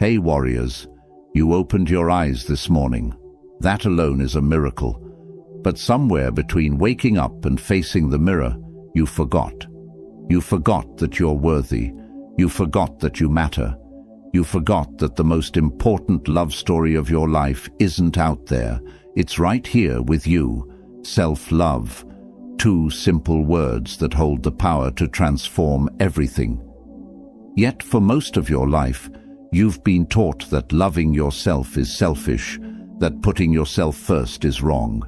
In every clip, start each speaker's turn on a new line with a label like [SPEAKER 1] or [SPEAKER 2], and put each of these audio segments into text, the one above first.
[SPEAKER 1] Hey warriors, you opened your eyes this morning. That alone is a miracle. But somewhere between waking up and facing the mirror, you forgot. You forgot that you're worthy. You forgot that you matter. You forgot that the most important love story of your life isn't out there. It's right here with you. Self-love. 2 simple words that hold the power to transform everything. Yet for most of your life, you've been taught that loving yourself is selfish, that putting yourself first is wrong,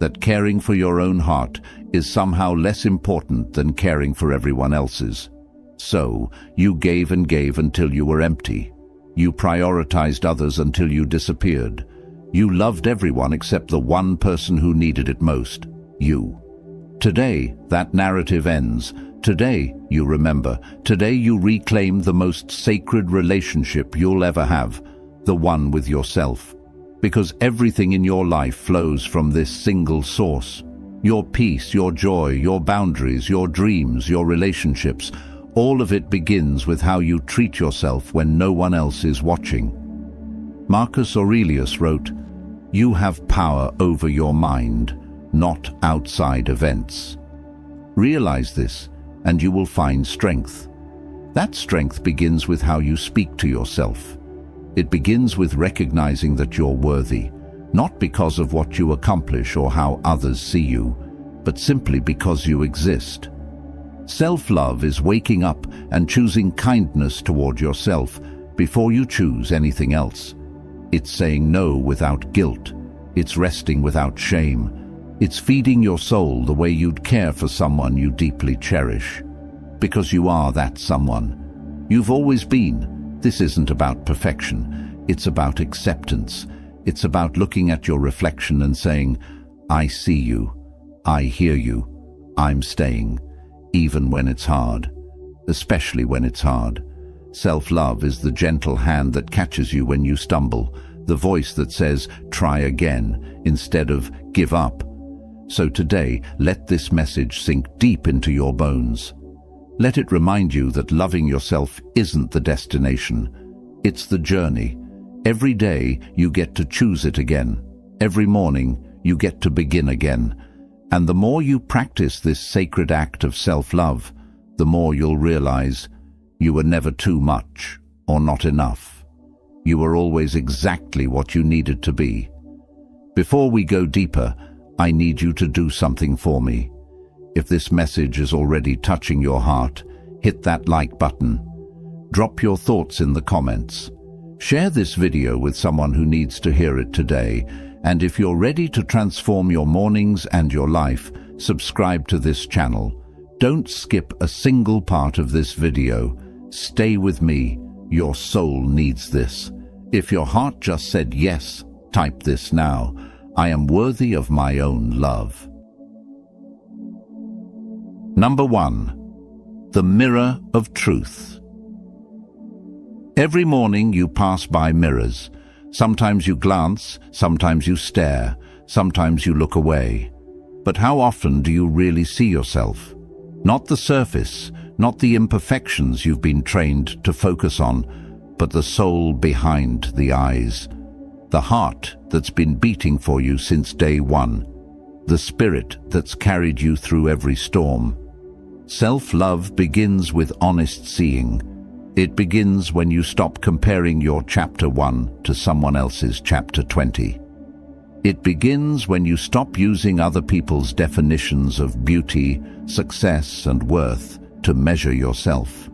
[SPEAKER 1] that caring for your own heart is somehow less important than caring for everyone else's. So, you gave and gave until you were empty. You prioritized others until you disappeared. You loved everyone except the one person who needed it most, you. Today, that narrative ends. Today, you remember. Today, you reclaim the most sacred relationship you'll ever have, the one with yourself. Because everything in your life flows from this single source. Your peace, your joy, your boundaries, your dreams, your relationships, all of it begins with how you treat yourself when no one else is watching. Marcus Aurelius wrote, "You have power over your mind, not outside events." Realize this, and you will find strength. That strength begins with how you speak to yourself. It begins with recognizing that you're worthy, not because of what you accomplish or how others see you, but simply because you exist. Self-love is waking up and choosing kindness toward yourself before you choose anything else. It's saying no without guilt. It's resting without shame. It's feeding your soul the way you'd care for someone you deeply cherish. Because you are that someone. You've always been. This isn't about perfection. It's about acceptance. It's about looking at your reflection and saying, "I see you. I hear you. I'm staying." Even when it's hard. Especially when it's hard. Self-love is the gentle hand that catches you when you stumble, the voice that says, "Try again," instead of "give up." So today, let this message sink deep into your bones. Let it remind you that loving yourself isn't the destination. It's the journey. Every day, you get to choose it again. Every morning, you get to begin again. And the more you practice this sacred act of self-love, the more you'll realize you were never too much or not enough. You were always exactly what you needed to be. Before we go deeper, I need you to do something for me. If this message is already touching your heart, hit that like button. Drop your thoughts in the comments. Share this video with someone who needs to hear it today. And if you're ready to transform your mornings and your life, subscribe to this channel. Don't skip a single part of this video. Stay with me. Your soul needs this. If your heart just said yes, type this now. I am worthy of my own love. Number 1. The mirror of truth. Every morning you pass by mirrors. Sometimes you glance, sometimes you stare, sometimes you look away. But how often do you really see yourself? Not the surface, not the imperfections you've been trained to focus on, but the soul behind the eyes. The heart that's been beating for you since day one. The spirit that's carried you through every storm. Self-love begins with honest seeing. It begins when you stop comparing your chapter 1 to someone else's chapter 20. It begins when you stop using other people's definitions of beauty, success, and worth to measure yourself.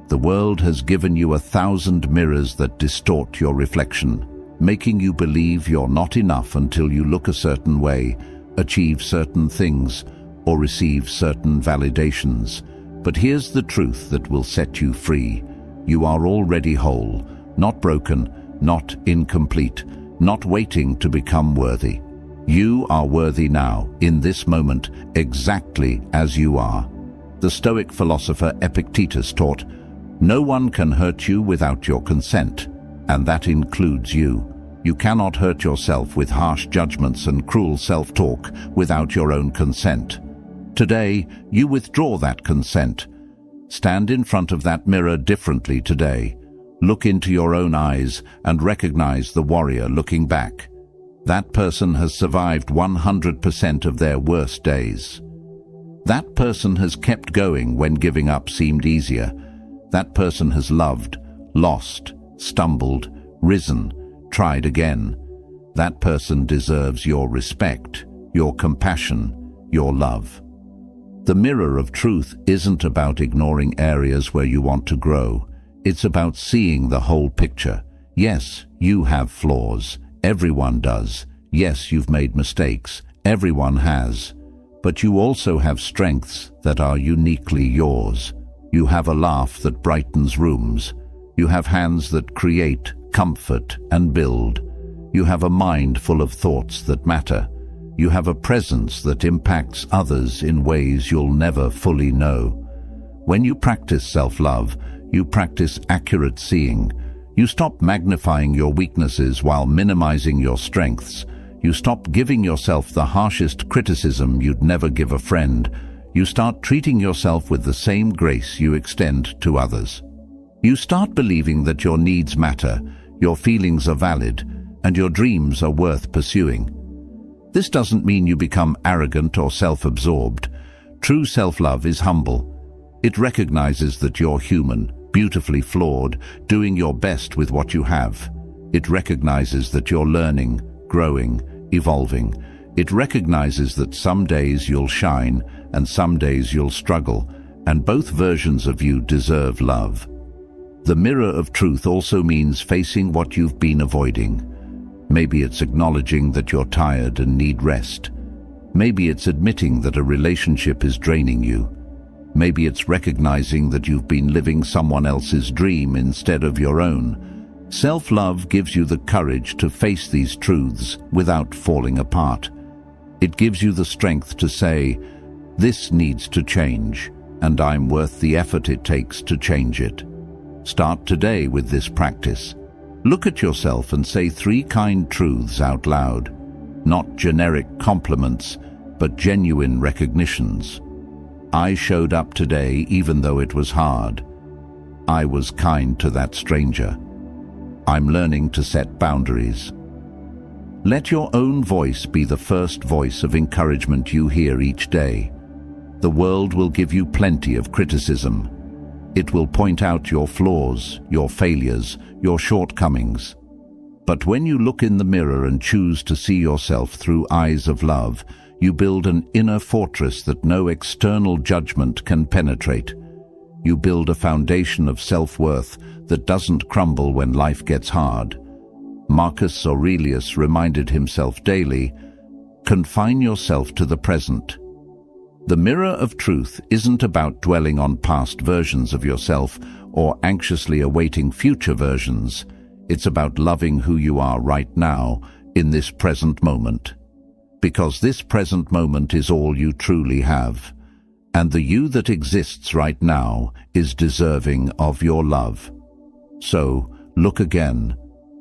[SPEAKER 1] The world has given you 1,000 mirrors that distort your reflection, making you believe you're not enough until you look a certain way, achieve certain things, or receive certain validations. But here's the truth that will set you free. You are already whole, not broken, not incomplete, not waiting to become worthy. You are worthy now, in this moment, exactly as you are. The Stoic philosopher Epictetus taught, "No one can hurt you without your consent," and that includes you. You cannot hurt yourself with harsh judgments and cruel self-talk without your own consent. Today, you withdraw that consent. Stand in front of that mirror differently today. Look into your own eyes and recognize the warrior looking back. That person has survived 100% of their worst days. That person has kept going when giving up seemed easier. That person has loved, lost, stumbled, risen, tried again. That person deserves your respect, your compassion, your love. The mirror of truth isn't about ignoring areas where you want to grow. It's about seeing the whole picture. Yes, you have flaws. Everyone does. Yes, you've made mistakes. Everyone has. But you also have strengths that are uniquely yours. You have a laugh that brightens rooms. You have hands that create, comfort, and build. You have a mind full of thoughts that matter. You have a presence that impacts others in ways you'll never fully know. When you practice self-love, you practice accurate seeing. You stop magnifying your weaknesses while minimizing your strengths. You stop giving yourself the harshest criticism you'd never give a friend. You start treating yourself with the same grace you extend to others. You start believing that your needs matter, your feelings are valid, and your dreams are worth pursuing. This doesn't mean you become arrogant or self-absorbed. True self-love is humble. It recognizes that you're human, beautifully flawed, doing your best with what you have. It recognizes that you're learning, growing, evolving. It recognizes that some days you'll shine and some days you'll struggle, and both versions of you deserve love. The mirror of truth also means facing what you've been avoiding. Maybe it's acknowledging that you're tired and need rest. Maybe it's admitting that a relationship is draining you. Maybe it's recognizing that you've been living someone else's dream instead of your own. Self-love gives you the courage to face these truths without falling apart. It gives you the strength to say, "This needs to change, and I'm worth the effort it takes to change it." Start today with this practice. Look at yourself and say 3 kind truths out loud. Not generic compliments, but genuine recognitions. I showed up today even though it was hard. I was kind to that stranger. I'm learning to set boundaries. Let your own voice be the first voice of encouragement you hear each day. The world will give you plenty of criticism. It will point out your flaws, your failures, your shortcomings. But when you look in the mirror and choose to see yourself through eyes of love, you build an inner fortress that no external judgment can penetrate. You build a foundation of self-worth that doesn't crumble when life gets hard. Marcus Aurelius reminded himself daily, "Confine yourself to the present." The mirror of truth isn't about dwelling on past versions of yourself or anxiously awaiting future versions. It's about loving who you are right now, in this present moment. Because this present moment is all you truly have. And the you that exists right now is deserving of your love. So, look again.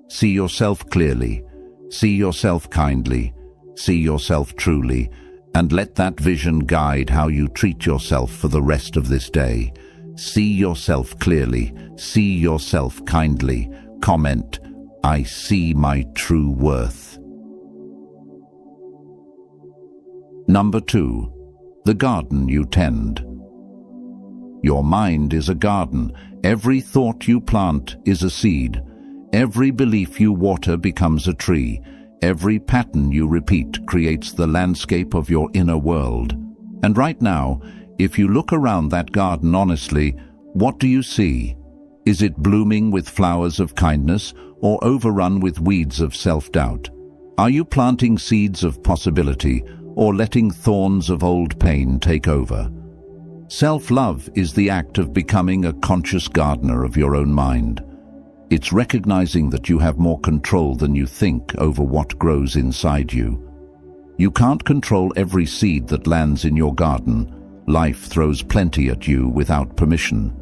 [SPEAKER 1] See yourself clearly. See yourself kindly. See yourself truly. And let that vision guide how you treat yourself for the rest of this day. See yourself clearly. See yourself kindly. Comment, "I see my true worth." Number 2. The garden you tend. Your mind is a garden. Every thought you plant is a seed. Every belief you water becomes a tree. Every pattern you repeat creates the landscape of your inner world. And right now, if you look around that garden honestly, what do you see? Is it blooming with flowers of kindness or overrun with weeds of self-doubt? Are you planting seeds of possibility or letting thorns of old pain take over? Self-love is the act of becoming a conscious gardener of your own mind. It's recognizing that you have more control than you think over what grows inside you. You can't control every seed that lands in your garden. Life throws plenty at you without permission.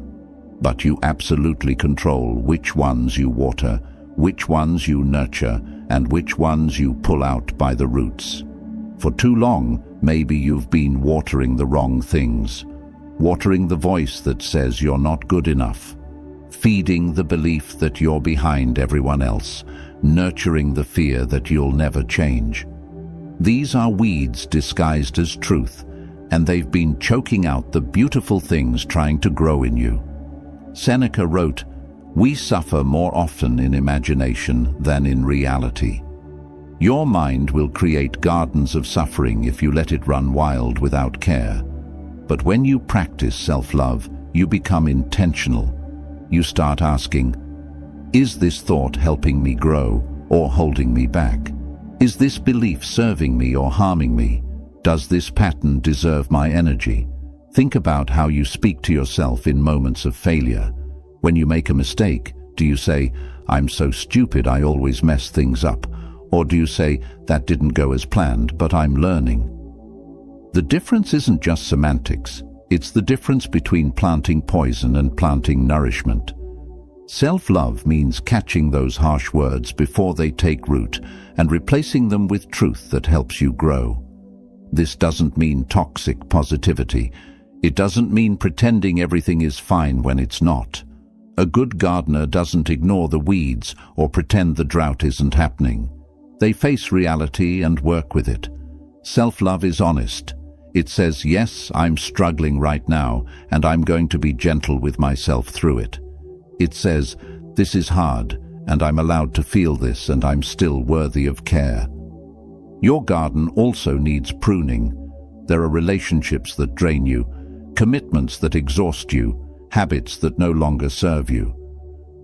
[SPEAKER 1] But you absolutely control which ones you water, which ones you nurture, and which ones you pull out by the roots. For too long, maybe you've been watering the wrong things. Watering the voice that says you're not good enough. feeding the belief that you're behind everyone else, nurturing the fear that you'll never change. These are weeds disguised as truth, and they've been choking out the beautiful things trying to grow in you. Seneca wrote, "We suffer more often in imagination than in reality." Your mind will create gardens of suffering if you let it run wild without care. But when you practice self-love, you become intentional. You start asking, is this thought helping me grow or holding me back? Is this belief serving me or harming me? Does this pattern deserve my energy? Think about how you speak to yourself in moments of failure. When you make a mistake, do you say, "I'm so stupid, I always mess things up"? Or do you say, "That didn't go as planned, but I'm learning"? The difference isn't just semantics. It's the difference between planting poison and planting nourishment. Self-love means catching those harsh words before they take root and replacing them with truth that helps you grow. This doesn't mean toxic positivity. It doesn't mean pretending everything is fine when it's not. A good gardener doesn't ignore the weeds or pretend the drought isn't happening. They face reality and work with it. Self-love is honest. It says, yes, I'm struggling right now, and I'm going to be gentle with myself through it. It says, this is hard, and I'm allowed to feel this, and I'm still worthy of care. Your garden also needs pruning. There are relationships that drain you, commitments that exhaust you, habits that no longer serve you.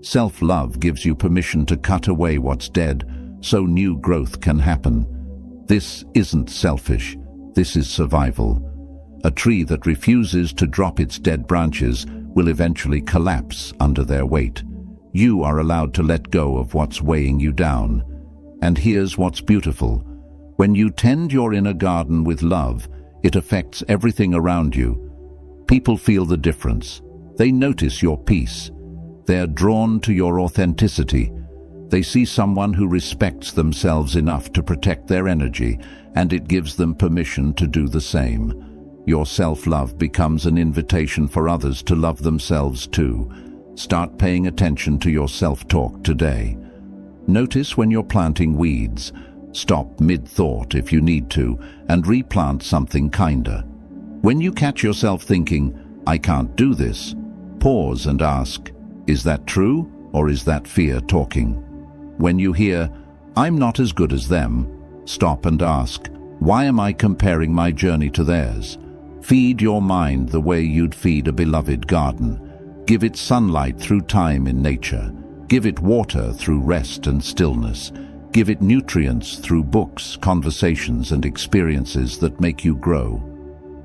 [SPEAKER 1] Self-love gives you permission to cut away what's dead so new growth can happen. This isn't selfish. This is survival. A tree that refuses to drop its dead branches will eventually collapse under their weight. You are allowed to let go of what's weighing you down. And here's what's beautiful. When you tend your inner garden with love, it affects everything around you. People feel the difference. They notice your peace. They're drawn to your authenticity. They see someone who respects themselves enough to protect their energy, and it gives them permission to do the same. Your self-love becomes an invitation for others to love themselves too. Start paying attention to your self-talk today. Notice when you're planting weeds. Stop mid-thought if you need to, and replant something kinder. When you catch yourself thinking, "I can't do this," pause and ask, is that true, or is that fear talking? When you hear, "I'm not as good as them," stop and ask, why am I comparing my journey to theirs? Feed your mind the way you'd feed a beloved garden. Give it sunlight through time in nature. Give it water through rest and stillness. Give it nutrients through books, conversations, and experiences that make you grow.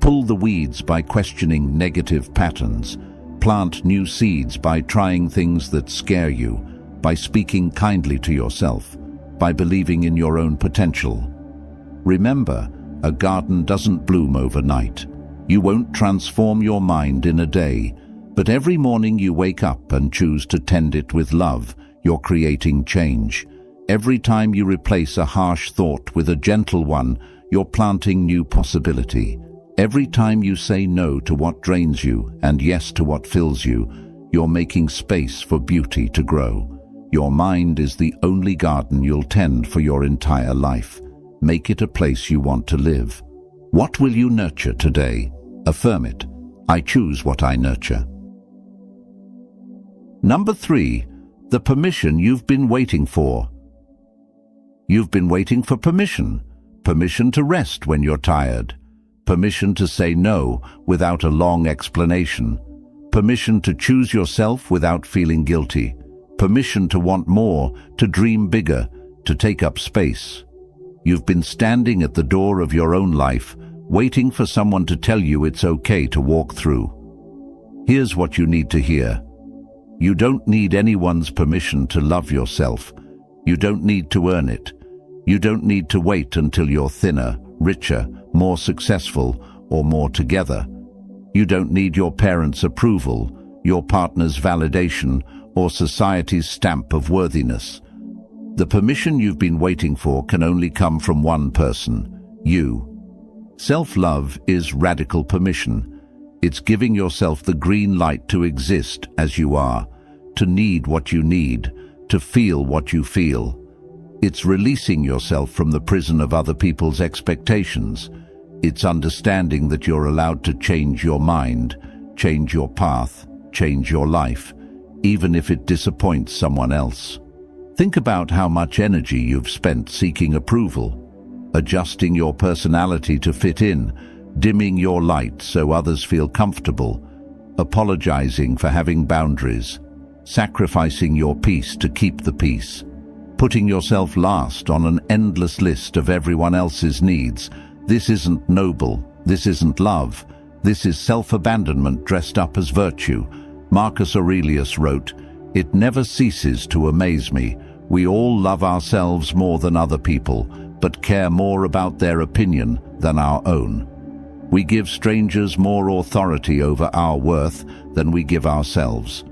[SPEAKER 1] Pull the weeds by questioning negative patterns. Plant new seeds by trying things that scare you, by speaking kindly to yourself, by believing in your own potential. Remember, a garden doesn't bloom overnight. You won't transform your mind in a day, but every morning you wake up and choose to tend it with love, you're creating change. Every time you replace a harsh thought with a gentle one, you're planting new possibility. Every time you say no to what drains you and yes to what fills you, you're making space for beauty to grow. Your mind is the only garden you'll tend for your entire life. Make it a place you want to live. What will you nurture today? Affirm it. I choose what I nurture. Number 3, the permission you've been waiting for. You've been waiting for permission. Permission to rest when you're tired. Permission to say no without a long explanation. Permission to choose yourself without feeling guilty. Permission to want more, to dream bigger, to take up space. You've been standing at the door of your own life, waiting for someone to tell you it's okay to walk through. Here's what you need to hear. You don't need anyone's permission to love yourself. You don't need to earn it. You don't need to wait until you're thinner, richer, more successful, or more together. You don't need your parents' approval, your partner's validation, or society's stamp of worthiness. The permission you've been waiting for can only come from one person, you. Self-love is radical permission. It's giving yourself the green light to exist as you are, to need what you need, to feel what you feel. It's releasing yourself from the prison of other people's expectations. It's understanding that you're allowed to change your mind, change your path, change your life, even if it disappoints someone else. Think about how much energy you've spent seeking approval, adjusting your personality to fit in, dimming your light so others feel comfortable, apologizing for having boundaries, sacrificing your peace to keep the peace, putting yourself last on an endless list of everyone else's needs. This isn't noble, this isn't love, this is self-abandonment dressed up as virtue. Marcus Aurelius wrote, "It never ceases to amaze me. We all love ourselves more than other people, but care more about their opinion than our own. We give strangers more authority over our worth than we give ourselves.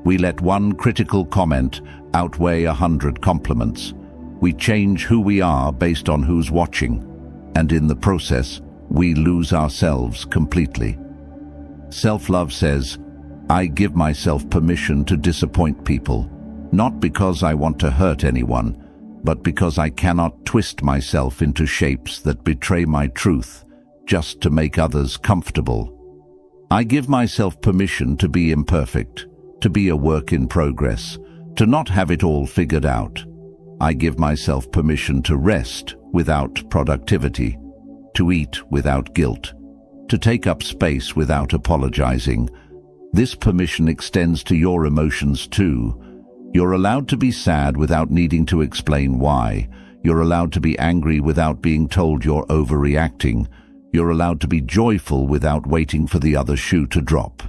[SPEAKER 1] We let one critical comment outweigh 100 compliments. We change who we are based on who's watching, and in the process, we lose ourselves completely." Self-love says, "I give myself permission to disappoint people, not because I want to hurt anyone, but because I cannot twist myself into shapes that betray my truth just to make others comfortable. I give myself permission to be imperfect, to be a work in progress, to not have it all figured out. I give myself permission to rest without productivity, to eat without guilt, to take up space without apologizing. This permission extends to your emotions too. You're allowed to be sad without needing to explain why. You're allowed to be angry without being told you're overreacting. You're allowed to be joyful without waiting for the other shoe to drop.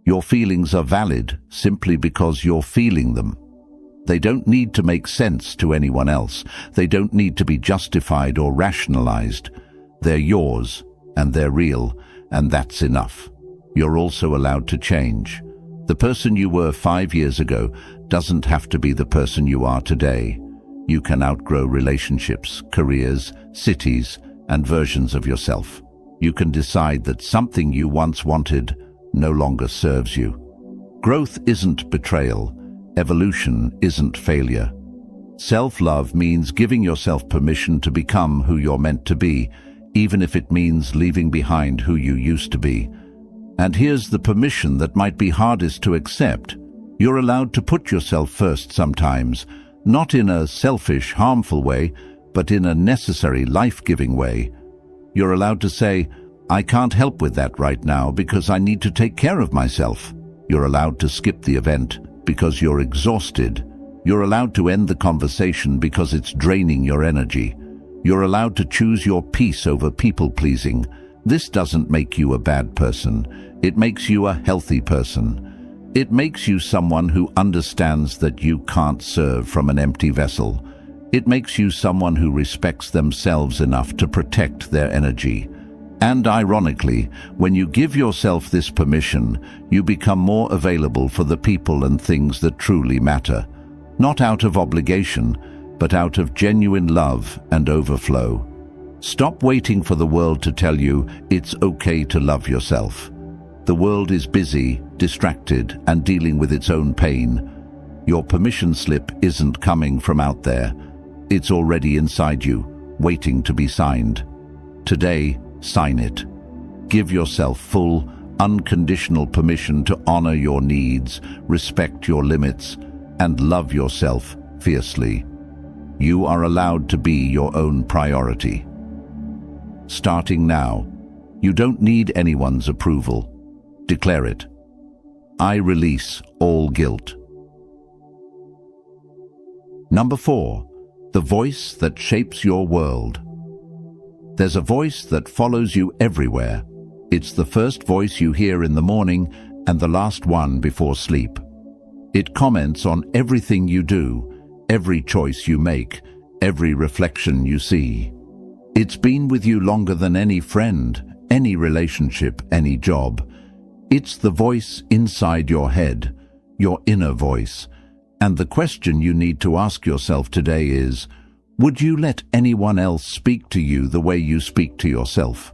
[SPEAKER 1] Your feelings are valid simply because you're feeling them. They don't need to make sense to anyone else. They don't need to be justified or rationalized. They're yours, and they're real, and that's enough. You're also allowed to change. The person you were 5 years ago doesn't have to be the person you are today. You can outgrow relationships, careers, cities, and versions of yourself. You can decide that something you once wanted no longer serves you. Growth isn't betrayal. Evolution isn't failure. Self-love means giving yourself permission to become who you're meant to be, even if it means leaving behind who you used to be. And here's the permission that might be hardest to accept. You're allowed to put yourself first sometimes, not in a selfish, harmful way, but in a necessary, life-giving way. You're allowed to say, "I can't help with that right now because I need to take care of myself." You're allowed to skip the event because you're exhausted. You're allowed to end the conversation because it's draining your energy. You're allowed to choose your peace over people-pleasing. This doesn't make you a bad person. It makes you a healthy person. It makes you someone who understands that you can't serve from an empty vessel. It makes you someone who respects themselves enough to protect their energy. And ironically, when you give yourself this permission, you become more available for the people and things that truly matter. Not out of obligation, but out of genuine love and overflow. Stop waiting for the world to tell you it's okay to love yourself. The world is busy, distracted, and dealing with its own pain. Your permission slip isn't coming from out there. It's already inside you, waiting to be signed. Today, sign it. Give yourself full, unconditional permission to honor your needs, respect your limits, and love yourself fiercely. You are allowed to be your own priority. Starting now, you don't need anyone's approval. Declare it. I release all guilt. Number 4, the voice that shapes your world. There's a voice that follows you everywhere. It's the first voice you hear in the morning and the last one before sleep. It comments on everything you do, every choice you make, every reflection you see. It's been with you longer than any friend, any relationship, any job. It's the voice inside your head, your inner voice. And the question you need to ask yourself today is, would you let anyone else speak to you the way you speak to yourself?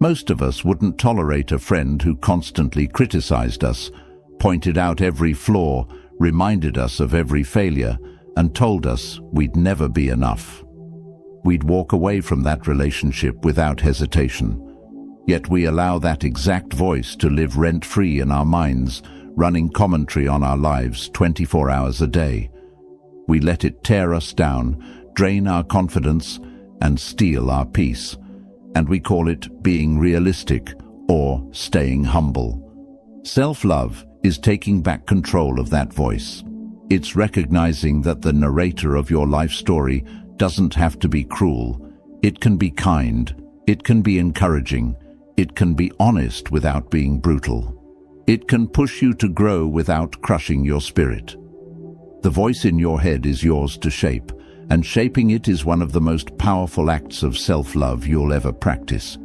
[SPEAKER 1] Most of us wouldn't tolerate a friend who constantly criticized us, pointed out every flaw, reminded us of every failure, and told us we'd never be enough. We'd walk away from that relationship without hesitation. Yet we allow that exact voice to live rent-free in our minds, running commentary on our lives 24 hours a day. We let it tear us down, drain our confidence, and steal our peace. And we call it being realistic or staying humble. Self-love is taking back control of that voice. It's recognizing that the narrator of your life story doesn't have to be cruel. It can be kind. It can be encouraging. It can be honest without being brutal. It can push you to grow without crushing your spirit. The voice in your head is yours to shape, and shaping it is one of the most powerful acts of self-love you'll ever practice.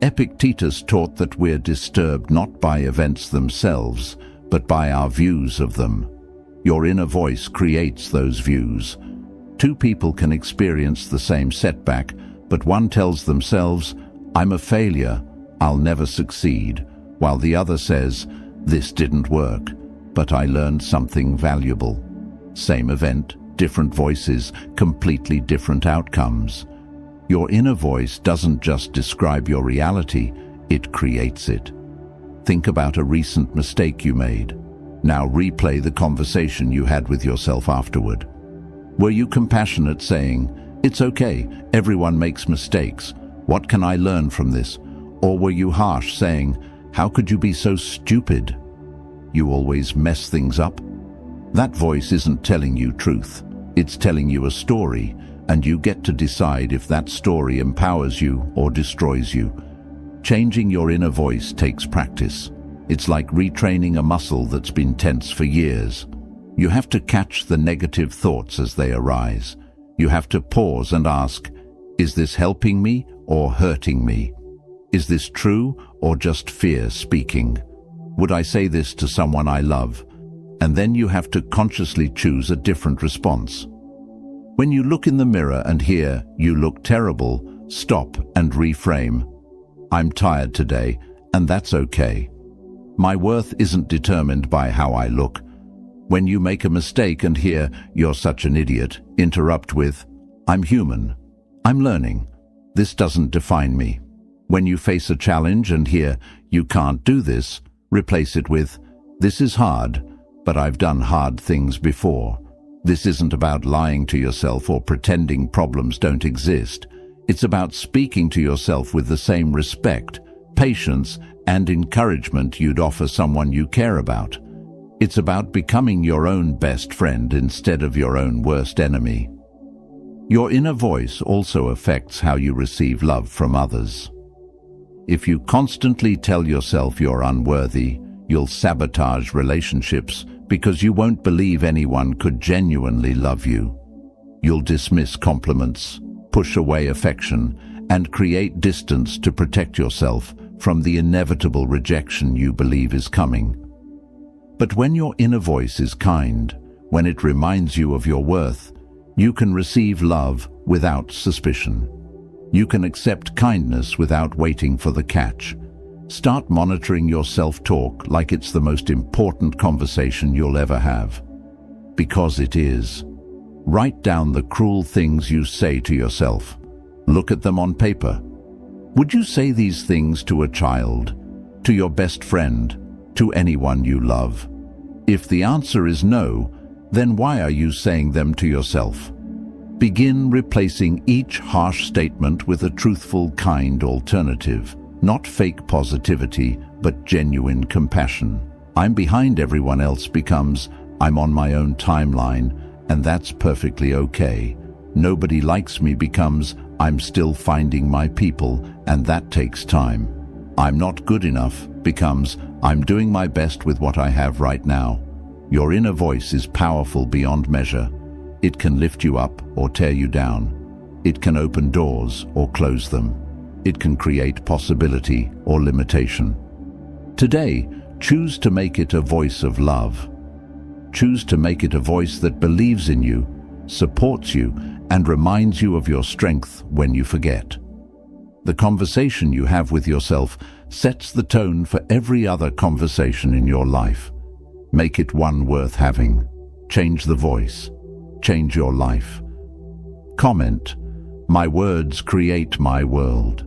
[SPEAKER 1] Epictetus taught that we're disturbed not by events themselves, but by our views of them. Your inner voice creates those views. Two people can experience the same setback, but one tells themselves, "I'm a failure, I'll never succeed," while the other says, "This didn't work, but I learned something valuable." Same event, different voices, completely different outcomes. Your inner voice doesn't just describe your reality, it creates it. Think about a recent mistake you made. Now replay the conversation you had with yourself afterward. Were you compassionate, saying, "It's okay, everyone makes mistakes. What can I learn from this?" Or were you harsh, saying, "How could you be so stupid? You always mess things up"? That voice isn't telling you truth. It's telling you a story, and you get to decide if that story empowers you or destroys you. Changing your inner voice takes practice. It's like retraining a muscle that's been tense for years. You have to catch the negative thoughts as they arise. You have to pause and ask, is this helping me or hurting me? Is this true or just fear speaking? Would I say this to someone I love? And then you have to consciously choose a different response. When you look in the mirror and hear, "You look terrible," stop and reframe. "I'm tired today, and that's okay. My worth isn't determined by how I look." When you make a mistake and hear, "You're such an idiot," interrupt with, "I'm human. I'm learning. This doesn't define me." When you face a challenge and hear, "You can't do this," replace it with, "This is hard, but I've done hard things before." This isn't about lying to yourself or pretending problems don't exist. It's about speaking to yourself with the same respect, patience, and encouragement you'd offer someone you care about. It's about becoming your own best friend instead of your own worst enemy. Your inner voice also affects how you receive love from others. If you constantly tell yourself you're unworthy, you'll sabotage relationships because you won't believe anyone could genuinely love you. You'll dismiss compliments, push away affection, and create distance to protect yourself from the inevitable rejection you believe is coming. But when your inner voice is kind, when it reminds you of your worth, you can receive love without suspicion. You can accept kindness without waiting for the catch. Start monitoring your self-talk like it's the most important conversation you'll ever have. Because it is. Write down the cruel things you say to yourself. Look at them on paper. Would you say these things to a child, to your best friend, to anyone you love? If the answer is no, then why are you saying them to yourself? Begin replacing each harsh statement with a truthful, kind alternative. Not fake positivity, but genuine compassion. "I'm behind everyone else" becomes, "I'm on my own timeline, and that's perfectly okay." "Nobody likes me" becomes, "I'm still finding my people, and that takes time." "I'm not good enough" becomes, "I'm doing my best with what I have right now." Your inner voice is powerful beyond measure. It can lift you up or tear you down. It can open doors or close them. It can create possibility or limitation. Today, choose to make it a voice of love. Choose to make it a voice that believes in you, supports you, and reminds you of your strength when you forget. The conversation you have with yourself sets the tone for every other conversation in your life. Make it one worth having. Change the voice. Change your life. Comment: my words create my world.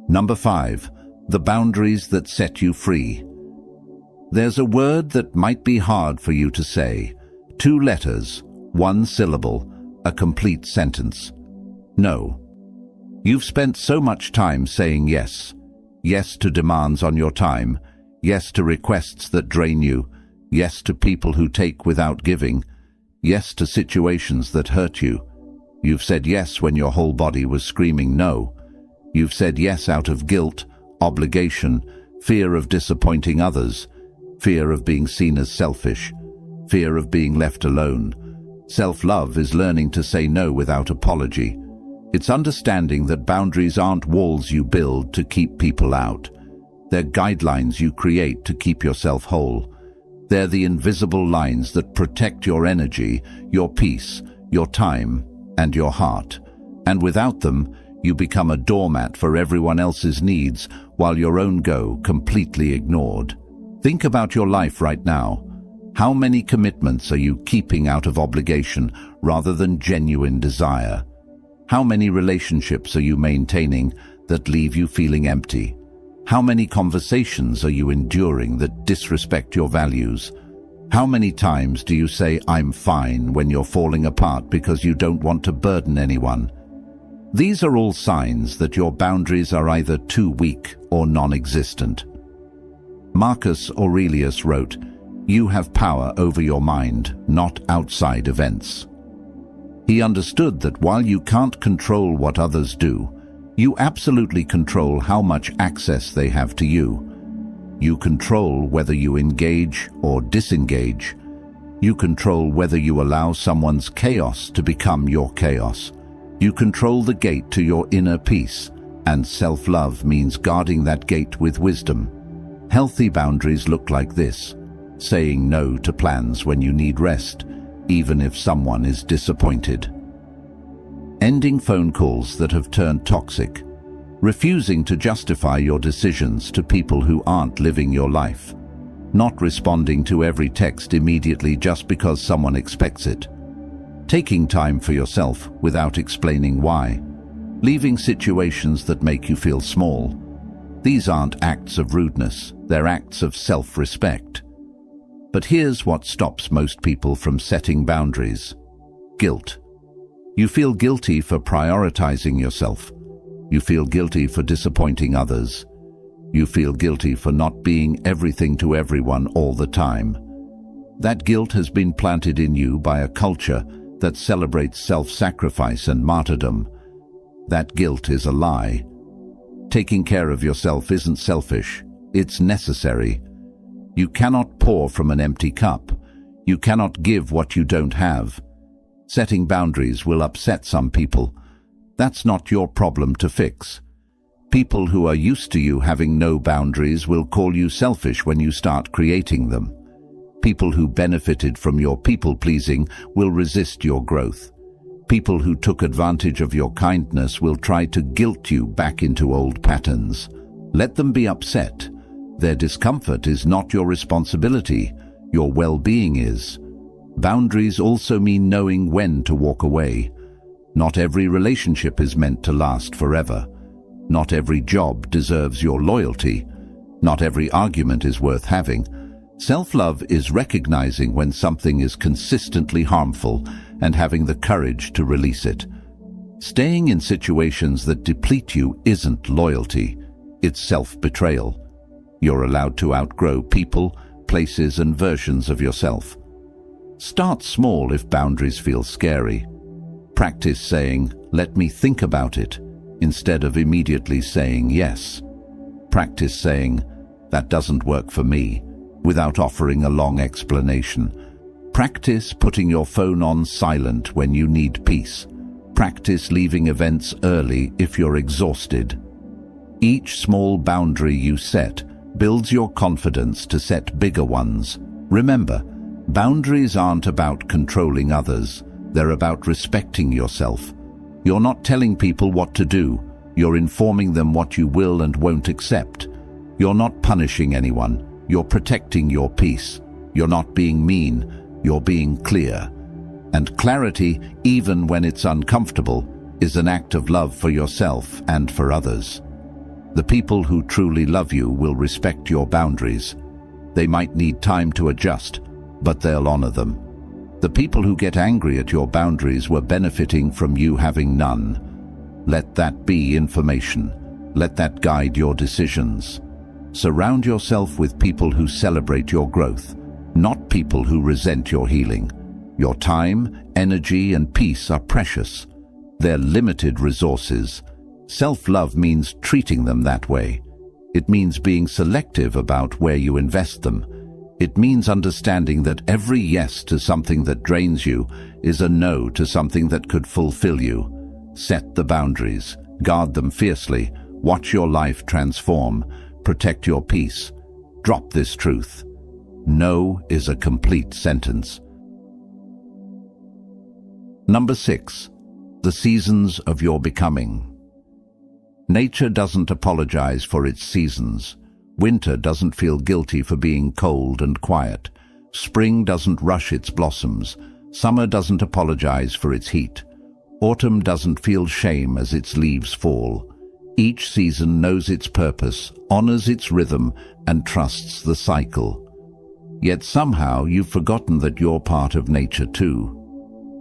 [SPEAKER 1] Number 5. The boundaries that set you free. There's a word that might be hard for you to say. 2 letters, 1 syllable, a complete sentence. No. You've spent so much time saying yes. Yes to demands on your time. Yes to requests that drain you. Yes to people who take without giving. Yes to situations that hurt you. You've said yes when your whole body was screaming no. You've said yes out of guilt, obligation, fear of disappointing others, fear of being seen as selfish, fear of being left alone. Self-love is learning to say no without apology. It's understanding that boundaries aren't walls you build to keep people out. They're guidelines you create to keep yourself whole. They're the invisible lines that protect your energy, your peace, your time, and your heart. And without them, you become a doormat for everyone else's needs while your own go completely ignored. Think about your life right now. How many commitments are you keeping out of obligation rather than genuine desire? How many relationships are you maintaining that leave you feeling empty? How many conversations are you enduring that disrespect your values? How many times do you say, "I'm fine," when you're falling apart because you don't want to burden anyone? These are all signs that your boundaries are either too weak or non-existent. Marcus Aurelius wrote, "You have power over your mind, not outside events." He understood that while you can't control what others do, you absolutely control how much access they have to you. You control whether you engage or disengage. You control whether you allow someone's chaos to become your chaos. You control the gate to your inner peace, and self-love means guarding that gate with wisdom. Healthy boundaries look like this: saying no to plans when you need rest, even if someone is disappointed. Ending phone calls that have turned toxic. Refusing to justify your decisions to people who aren't living your life. Not responding to every text immediately just because someone expects it. Taking time for yourself without explaining why. Leaving situations that make you feel small. These aren't acts of rudeness, they're acts of self-respect. But here's what stops most people from setting boundaries: guilt. You feel guilty for prioritizing yourself. You feel guilty for disappointing others. You feel guilty for not being everything to everyone all the time. That guilt has been planted in you by a culture that celebrates self-sacrifice and martyrdom. That guilt is a lie. Taking care of yourself isn't selfish, it's necessary. You cannot pour from an empty cup. You cannot give what you don't have. Setting boundaries will upset some people. That's not your problem to fix. People who are used to you having no boundaries will call you selfish when you start creating them. People who benefited from your people-pleasing will resist your growth. People who took advantage of your kindness will try to guilt you back into old patterns. Let them be upset. Their discomfort is not your responsibility. Your well-being is. Boundaries also mean knowing when to walk away. Not every relationship is meant to last forever. Not every job deserves your loyalty. Not every argument is worth having. Self-love is recognizing when something is consistently harmful and having the courage to release it. Staying in situations that deplete you isn't loyalty, it's self-betrayal. You're allowed to outgrow people, places, and versions of yourself. Start small if boundaries feel scary. Practice saying, "Let me think about it," instead of immediately saying yes. Practice saying, "That doesn't work for me," without offering a long explanation. Practice putting your phone on silent when you need peace. Practice leaving events early if you're exhausted. Each small boundary you set builds your confidence to set bigger ones. Remember, boundaries aren't about controlling others. They're about respecting yourself. You're not telling people what to do. You're informing them what you will and won't accept. You're not punishing anyone. You're protecting your peace. You're not being mean, you're being clear. And clarity, even when it's uncomfortable, is an act of love for yourself and for others. The people who truly love you will respect your boundaries. They might need time to adjust, but they'll honor them. The people who get angry at your boundaries were benefiting from you having none. Let that be information. Let that guide your decisions. Surround yourself with people who celebrate your growth, not people who resent your healing. Your time, energy, and peace are precious. They're limited resources. Self-love means treating them that way. It means being selective about where you invest them. It means understanding that every yes to something that drains you is a no to something that could fulfill you. Set the boundaries. Guard them fiercely. Watch your life transform. Protect your peace. Drop this truth. No is a complete sentence. Number 6. The seasons of your becoming. Nature doesn't apologize for its seasons. Winter doesn't feel guilty for being cold and quiet. Spring doesn't rush its blossoms. Summer doesn't apologize for its heat. Autumn doesn't feel shame as its leaves fall. Each season knows its purpose, honors its rhythm, and trusts the cycle. Yet somehow you've forgotten that you're part of nature too.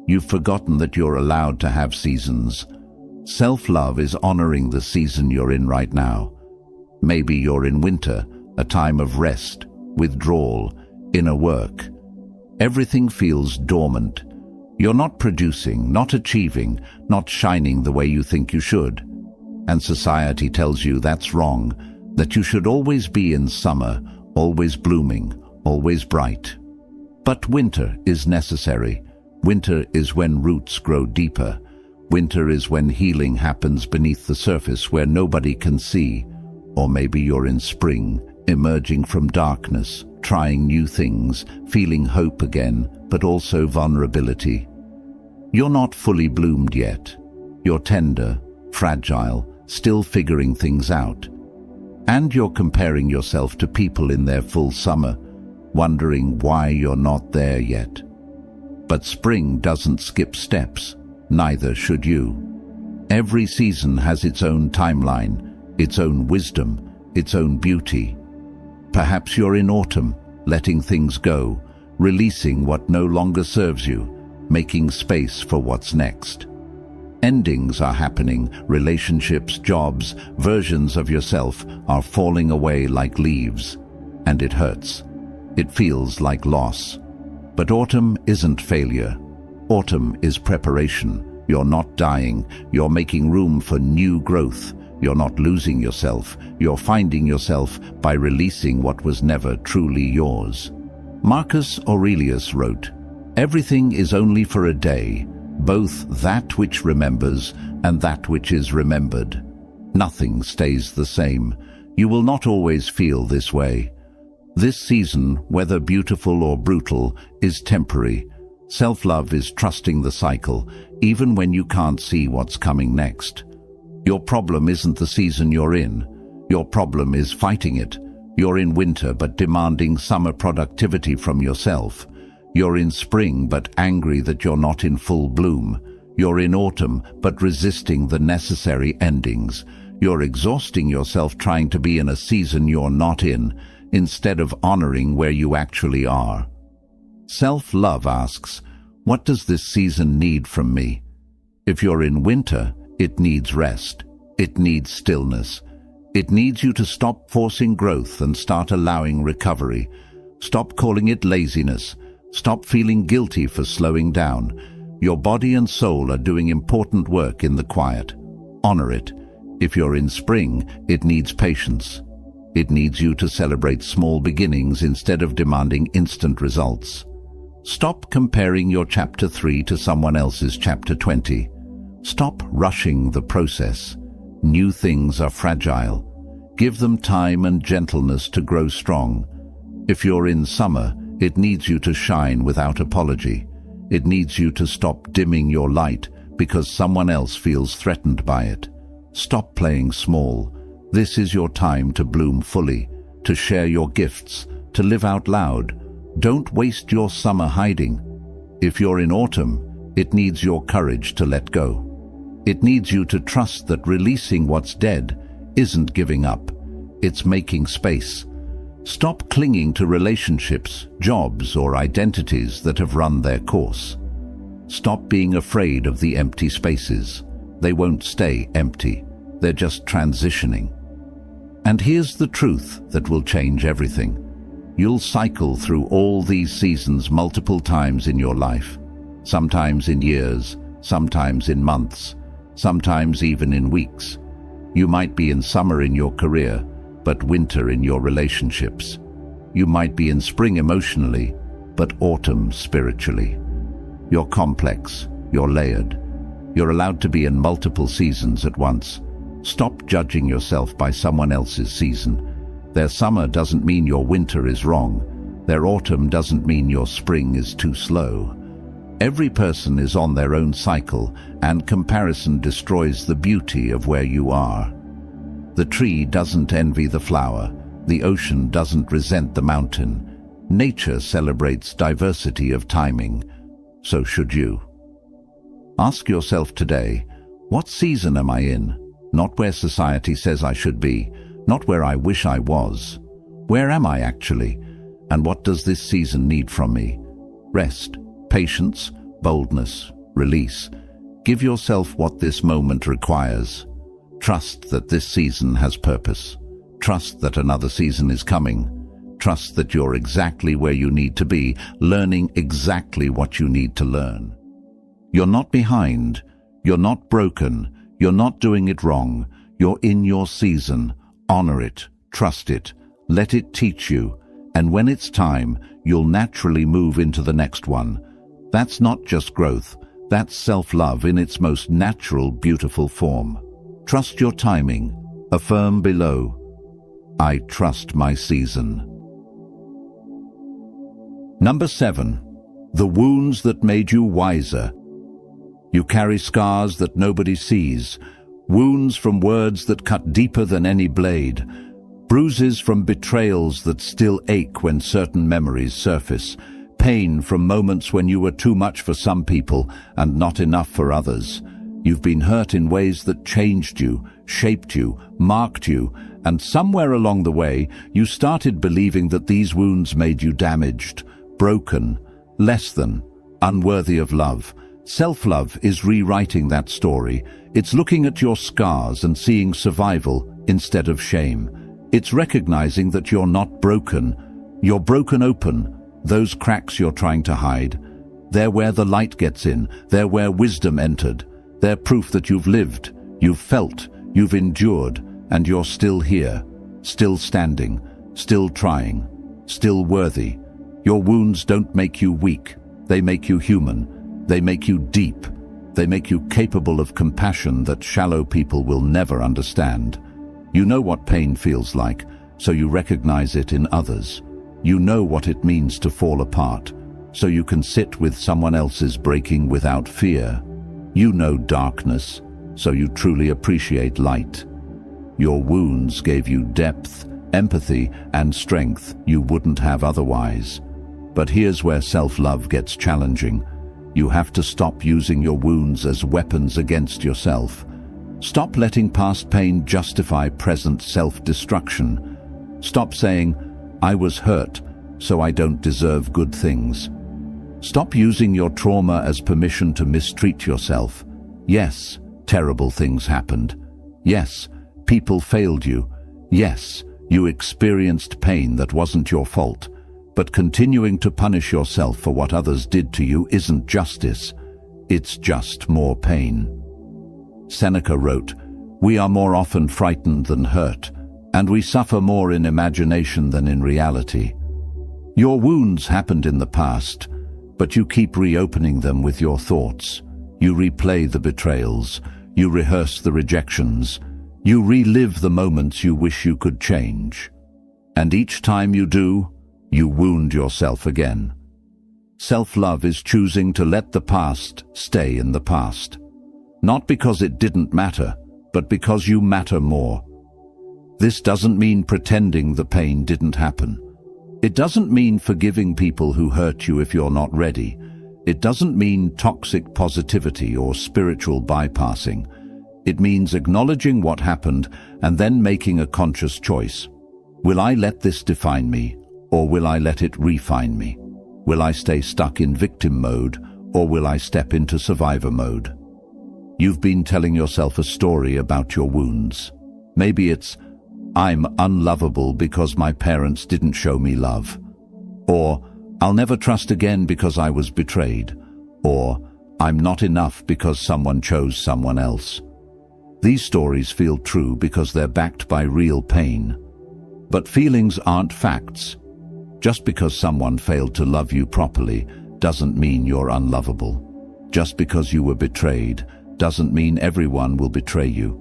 [SPEAKER 1] You've forgotten that you're allowed to have seasons. Self-love is honoring the season you're in right now. Maybe you're in winter, a time of rest, withdrawal, inner work. Everything feels dormant. You're not producing, not achieving, not shining the way you think you should. And society tells you that's wrong, that you should always be in summer, always blooming, always bright. But winter is necessary. Winter is when roots grow deeper. Winter is when healing happens beneath the surface where nobody can see. Or maybe you're in spring, emerging from darkness, trying new things, feeling hope again, but also vulnerability. You're not fully bloomed yet. You're tender, fragile, still figuring things out. And you're comparing yourself to people in their full summer, wondering why you're not there yet. But spring doesn't skip steps, neither should you. Every season has its own timeline, its own wisdom, its own beauty. Perhaps you're in autumn, letting things go, releasing what no longer serves you, making space for what's next. Endings are happening, relationships, jobs, versions of yourself are falling away like leaves. And it hurts. It feels like loss. But autumn isn't failure. Autumn is preparation. You're not dying. You're making room for new growth. You're not losing yourself. You're finding yourself by releasing what was never truly yours. Marcus Aurelius wrote, "Everything is only for a day, both that which remembers and that which is remembered. Nothing stays the same. You will not always feel this way. This season, whether beautiful or brutal, is temporary. Self-love is trusting the cycle, even when you can't see what's coming next. Your problem isn't the season you're in. Your problem is fighting it. You're in winter but demanding summer productivity from yourself. You're in spring but angry that you're not in full bloom. You're in autumn but resisting the necessary endings. You're exhausting yourself trying to be in a season you're not in, instead of honoring where you actually are. Self-love asks, what does this season need from me? If you're in winter, it needs rest. It needs stillness. It needs you to stop forcing growth and start allowing recovery. Stop calling it laziness. Stop feeling guilty for slowing down. Your body and soul are doing important work in the quiet. Honor it. If you're in spring, it needs patience. It needs you to celebrate small beginnings instead of demanding instant results. Stop comparing your chapter 3 to someone else's chapter 20. Stop rushing the process. New things are fragile. Give them time and gentleness to grow strong. If you're in summer, it needs you to shine without apology. It needs you to stop dimming your light because someone else feels threatened by it. Stop playing small. This is your time to bloom fully, to share your gifts, to live out loud. Don't waste your summer hiding. If you're in autumn, it needs your courage to let go. It needs you to trust that releasing what's dead isn't giving up, it's making space. Stop clinging to relationships, jobs, or identities that have run their course. Stop being afraid of the empty spaces. They won't stay empty. They're just transitioning. And here's the truth that will change everything. You'll cycle through all these seasons multiple times in your life. Sometimes in years, sometimes in months, sometimes even in weeks. You might be in summer in your career, but winter in your relationships. You might be in spring emotionally, but autumn spiritually. You're complex, you're layered. You're allowed to be in multiple seasons at once. Stop judging yourself by someone else's season. Their summer doesn't mean your winter is wrong. Their autumn doesn't mean your spring is too slow. Every person is on their own cycle, and comparison destroys the beauty of where you are. The tree doesn't envy the flower. The ocean doesn't resent the mountain. Nature celebrates diversity of timing. So should you. Ask yourself today, what season am I in? Not where society says I should be, not where I wish I was. Where am I actually? And what does this season need from me? Rest, patience, boldness, release. Give yourself what this moment requires. Trust that this season has purpose. Trust that another season is coming. Trust that you're exactly where you need to be, learning exactly what you need to learn. You're not behind. You're not broken. You're not doing it wrong. You're in your season. Honor it. Trust it. Let it teach you. And when it's time, you'll naturally move into the next one. That's not just growth. That's self-love in its most natural, beautiful form. Trust your timing. Affirm below, I trust my season. Number 7. The wounds that made you wiser. You carry scars that nobody sees, wounds from words that cut deeper than any blade, bruises from betrayals that still ache when certain memories surface, pain from moments when you were too much for some people and not enough for others. You've been hurt in ways that changed you, shaped you, marked you, and somewhere along the way you started believing that these wounds made you damaged, broken, less than, unworthy of love. Self-love is rewriting that story. It's looking at your scars and seeing survival instead of shame. It's recognizing that you're not broken. You're broken open. Those cracks you're trying to hide. They're where the light gets in. They're where wisdom entered. They're proof that you've lived, you've felt, you've endured, and you're still here, still standing, still trying, still worthy. Your wounds don't make you weak. They make you human. They make you deep. They make you capable of compassion that shallow people will never understand. You know what pain feels like, so you recognize it in others. You know what it means to fall apart, so you can sit with someone else's breaking without fear. You know darkness, so you truly appreciate light. Your wounds gave you depth, empathy, and strength you wouldn't have otherwise. But here's where self-love gets challenging. You have to stop using your wounds as weapons against yourself. Stop letting past pain justify present self-destruction. Stop saying, I was hurt, so I don't deserve good things. Stop using your trauma as permission to mistreat yourself. Yes, terrible things happened. Yes, people failed you. Yes, you experienced pain that wasn't your fault. But continuing to punish yourself for what others did to you isn't justice. It's just more pain. Seneca wrote, "We are more often frightened than hurt, and we suffer more in imagination than in reality." Your wounds happened in the past, but you keep reopening them with your thoughts. You replay the betrayals. You rehearse the rejections. You relive the moments you wish you could change. And each time you do, you wound yourself again. Self-love is choosing to let the past stay in the past. Not because it didn't matter, but because you matter more. This doesn't mean pretending the pain didn't happen. It doesn't mean forgiving people who hurt you if you're not ready. It doesn't mean toxic positivity or spiritual bypassing. It means acknowledging what happened and then making a conscious choice. Will I let this define me, or will I let it refine me? Will I stay stuck in victim mode, or will I step into survivor mode? You've been telling yourself a story about your wounds. Maybe it's, I'm unlovable because my parents didn't show me love. Or, I'll never trust again because I was betrayed. Or, I'm not enough because someone chose someone else. These stories feel true because they're backed by real pain. But feelings aren't facts. Just because someone failed to love you properly doesn't mean you're unlovable. Just because you were betrayed doesn't mean everyone will betray you.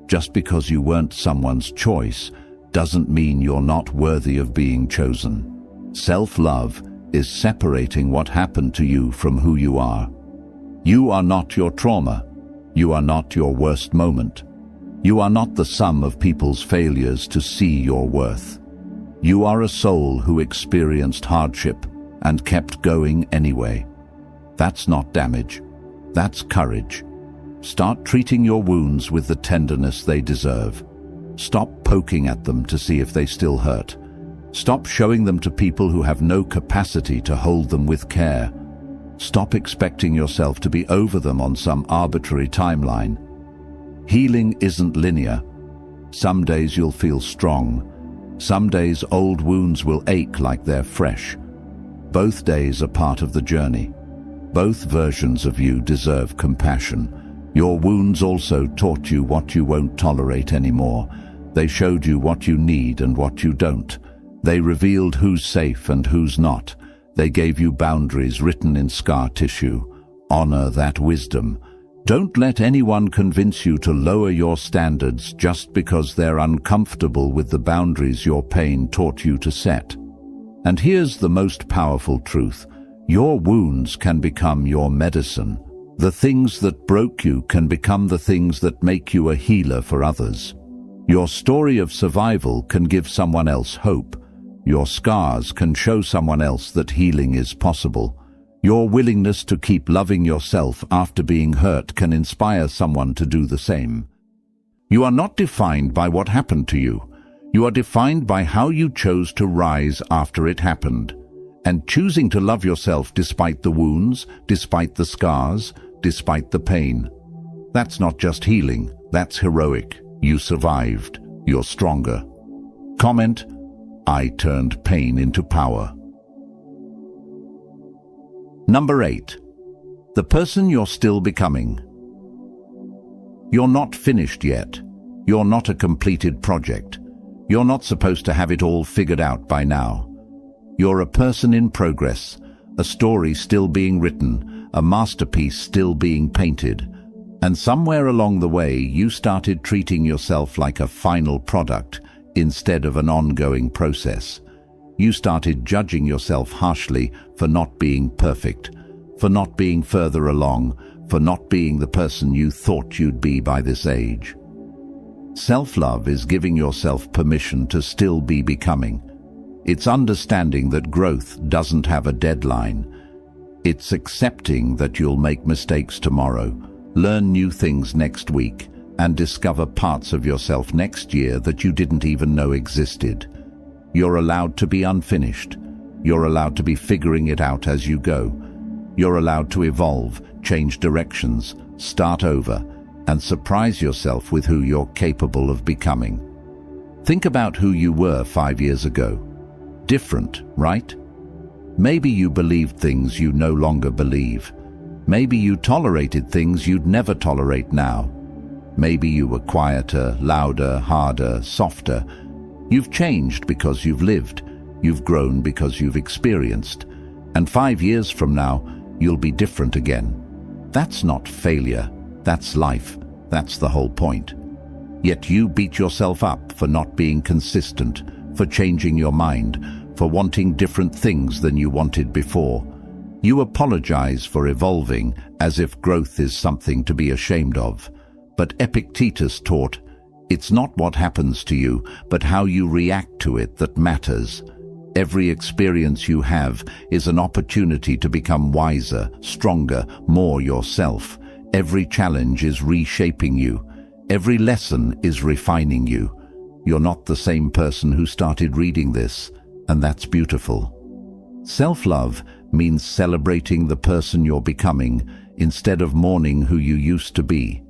[SPEAKER 1] Just because you weren't someone's choice doesn't mean you're not worthy of being chosen. Self-love is separating what happened to you from who you are. You are not your trauma. You are not your worst moment. You are not the sum of people's failures to see your worth. You are a soul who experienced hardship and kept going anyway. That's not damage. That's courage. Start treating your wounds with the tenderness they deserve. Stop poking at them to see if they still hurt. Stop showing them to people who have no capacity to hold them with care. Stop expecting yourself to be over them on some arbitrary timeline. Healing isn't linear. Some days you'll feel strong. Some days old wounds will ache like they're fresh. Both days are part of the journey. Both versions of you deserve compassion. Your wounds also taught you what you won't tolerate anymore. They showed you what you need and what you don't. They revealed who's safe and who's not. They gave you boundaries written in scar tissue. Honor that wisdom. Don't let anyone convince you to lower your standards just because they're uncomfortable with the boundaries your pain taught you to set. And here's the most powerful truth. Your wounds can become your medicine. The things that broke you can become the things that make you a healer for others. Your story of survival can give someone else hope. Your scars can show someone else that healing is possible. Your willingness to keep loving yourself after being hurt can inspire someone to do the same. You are not defined by what happened to you. You are defined by how you chose to rise after it happened. And choosing to love yourself despite the wounds, despite the scars, despite the pain. That's not just healing, that's heroic. You survived. You're stronger. Comment, I turned pain into power. Number 8. The person you're still becoming. You're not finished yet. You're not a completed project. You're not supposed to have it all figured out by now. You're a person in progress, a story still being written, a masterpiece still being painted. And somewhere along the way, you started treating yourself like a final product instead of an ongoing process. You started judging yourself harshly for not being perfect, for not being further along, for not being the person you thought you'd be by this age. Self-love is giving yourself permission to still be becoming. It's understanding that growth doesn't have a deadline. It's accepting that you'll make mistakes tomorrow, learn new things next week, and discover parts of yourself next year that you didn't even know existed. You're allowed to be unfinished. You're allowed to be figuring it out as you go. You're allowed to evolve, change directions, start over, and surprise yourself with who you're capable of becoming. Think about who you were 5 years ago. Different, right? Maybe you believed things you no longer believe. Maybe you tolerated things you'd never tolerate now. Maybe you were quieter, louder, harder, softer. You've changed because you've lived. You've grown because you've experienced. And 5 years from now, you'll be different again. That's not failure. That's life. That's the whole point. Yet you beat yourself up for not being consistent, for changing your mind, for wanting different things than you wanted before. You apologize for evolving as if growth is something to be ashamed of. But Epictetus taught, it's not what happens to you, but how you react to it that matters. Every experience you have is an opportunity to become wiser, stronger, more yourself. Every challenge is reshaping you. Every lesson is refining you. You're not the same person who started reading this, and that's beautiful. Self-love means celebrating the person you're becoming instead of mourning who you used to be.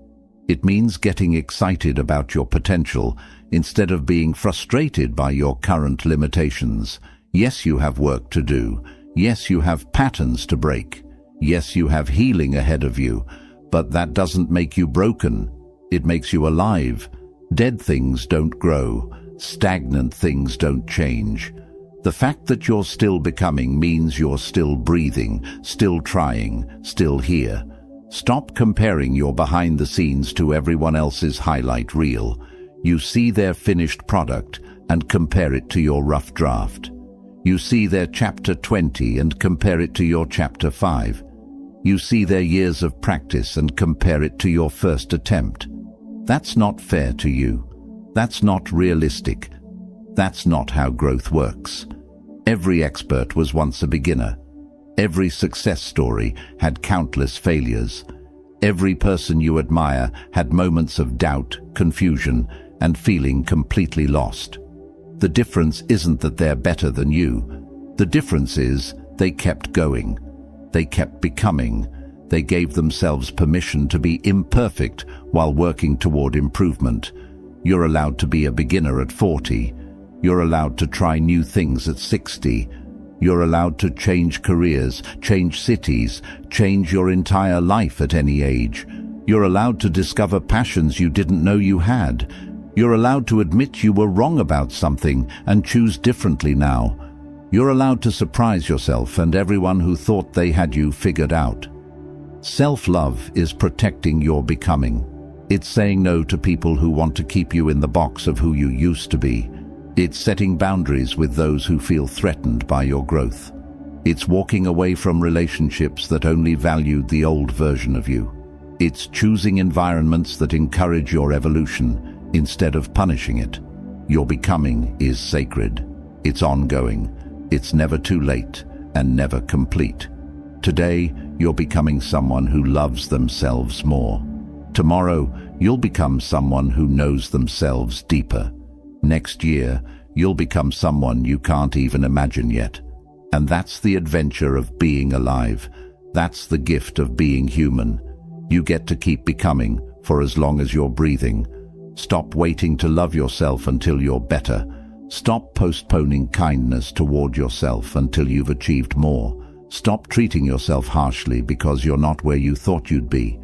[SPEAKER 1] It means getting excited about your potential instead of being frustrated by your current limitations. Yes, you have work to do. Yes, you have patterns to break. Yes, you have healing ahead of you. But that doesn't make you broken. It makes you alive. Dead things don't grow. Stagnant things don't change. The fact that you're still becoming means you're still breathing, still trying, still here. Stop comparing your behind the scenes to everyone else's highlight reel. You see their finished product and compare it to your rough draft. You see their chapter 20 and compare it to your chapter 5. You see their years of practice and compare it to your first attempt. That's not fair to you. That's not realistic. That's not how growth works. Every expert was once a beginner. Every success story had countless failures. Every person you admire had moments of doubt, confusion, and feeling completely lost. The difference isn't that they're better than you. The difference is they kept going. They kept becoming. They gave themselves permission to be imperfect while working toward improvement. You're allowed to be a beginner at 40. You're allowed to try new things at 60. You're allowed to change careers, change cities, change your entire life at any age. You're allowed to discover passions you didn't know you had. You're allowed to admit you were wrong about something and choose differently now. You're allowed to surprise yourself and everyone who thought they had you figured out. Self-love is protecting your becoming. It's saying no to people who want to keep you in the box of who you used to be. It's setting boundaries with those who feel threatened by your growth. It's walking away from relationships that only valued the old version of you. It's choosing environments that encourage your evolution instead of punishing it. Your becoming is sacred. It's ongoing. It's never too late and never complete. Today, you're becoming someone who loves themselves more. Tomorrow, you'll become someone who knows themselves deeper. Next year, you'll become someone you can't even imagine yet. And that's the adventure of being alive. That's the gift of being human. You get to keep becoming for as long as you're breathing. Stop waiting to love yourself until you're better. Stop postponing kindness toward yourself until you've achieved more. Stop treating yourself harshly because you're not where you thought you'd be.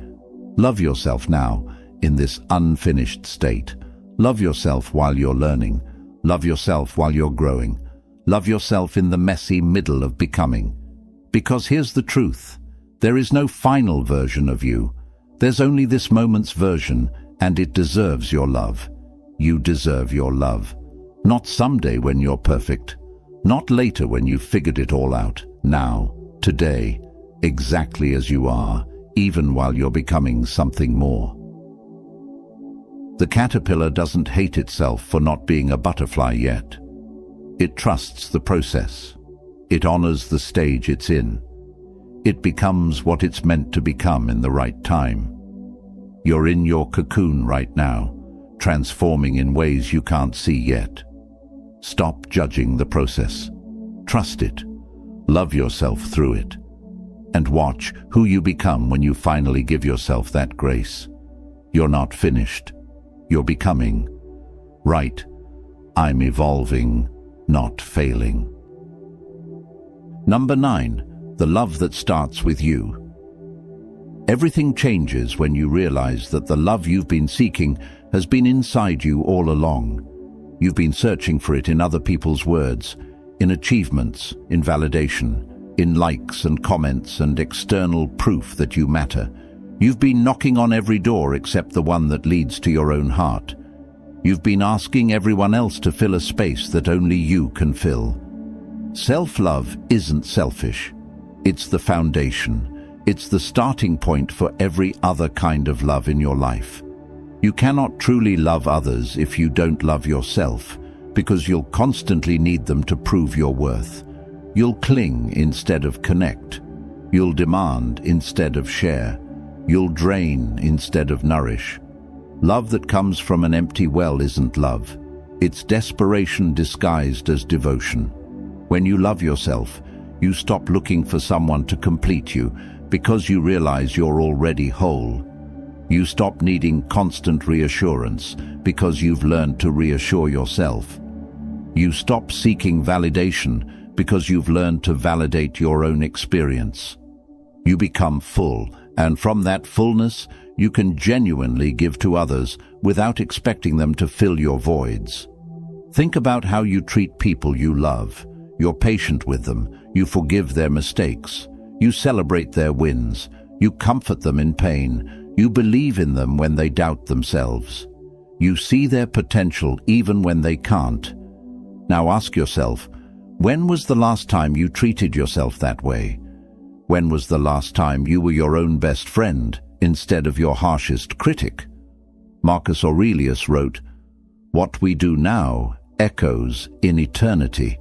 [SPEAKER 1] Love yourself now, in this unfinished state. Love yourself while you're learning. Love yourself while you're growing. Love yourself in the messy middle of becoming. Because here's the truth. There is no final version of you. There's only this moment's version, and it deserves your love. You deserve your love. Not someday when you're perfect. Not later when you've figured it all out. Now, today, exactly as you are, even while you're becoming something more. The caterpillar doesn't hate itself for not being a butterfly yet. It trusts the process. It honors the stage it's in. It becomes what it's meant to become in the right time. You're in your cocoon right now, transforming in ways you can't see yet. Stop judging the process. Trust it. Love yourself through it. And watch who you become when you finally give yourself that grace. You're not finished. You're becoming. Right. I'm evolving, not failing. Number 9, the love that starts with you. Everything changes when you realize that the love you've been seeking has been inside you all along. You've been searching for it in other people's words, in achievements, in validation, in likes and comments and external proof that you matter. You've been knocking on every door except the one that leads to your own heart. You've been asking everyone else to fill a space that only you can fill. Self-love isn't selfish. It's the foundation. It's the starting point for every other kind of love in your life. You cannot truly love others if you don't love yourself, because you'll constantly need them to prove your worth. You'll cling instead of connect. You'll demand instead of share. You'll drain instead of nourish. Love that comes from an empty well isn't love. It's desperation disguised as devotion. When you love yourself, you stop looking for someone to complete you because you realize you're already whole. You stop needing constant reassurance because you've learned to reassure yourself. You stop seeking validation because you've learned to validate your own experience. You become full, and from that fullness, you can genuinely give to others without expecting them to fill your voids. Think about how you treat people you love. You're patient with them. You forgive their mistakes. You celebrate their wins. You comfort them in pain. You believe in them when they doubt themselves. You see their potential even when they can't. Now ask yourself, when was the last time you treated yourself that way? When was the last time you were your own best friend instead of your harshest critic? Marcus Aurelius wrote, "What we do now echoes in eternity."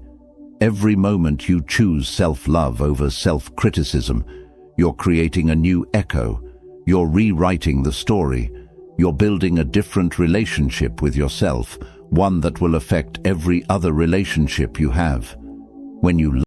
[SPEAKER 1] Every moment you choose self-love over self-criticism, you're creating a new echo. You're rewriting the story. You're building a different relationship with yourself, one that will affect every other relationship you have. When you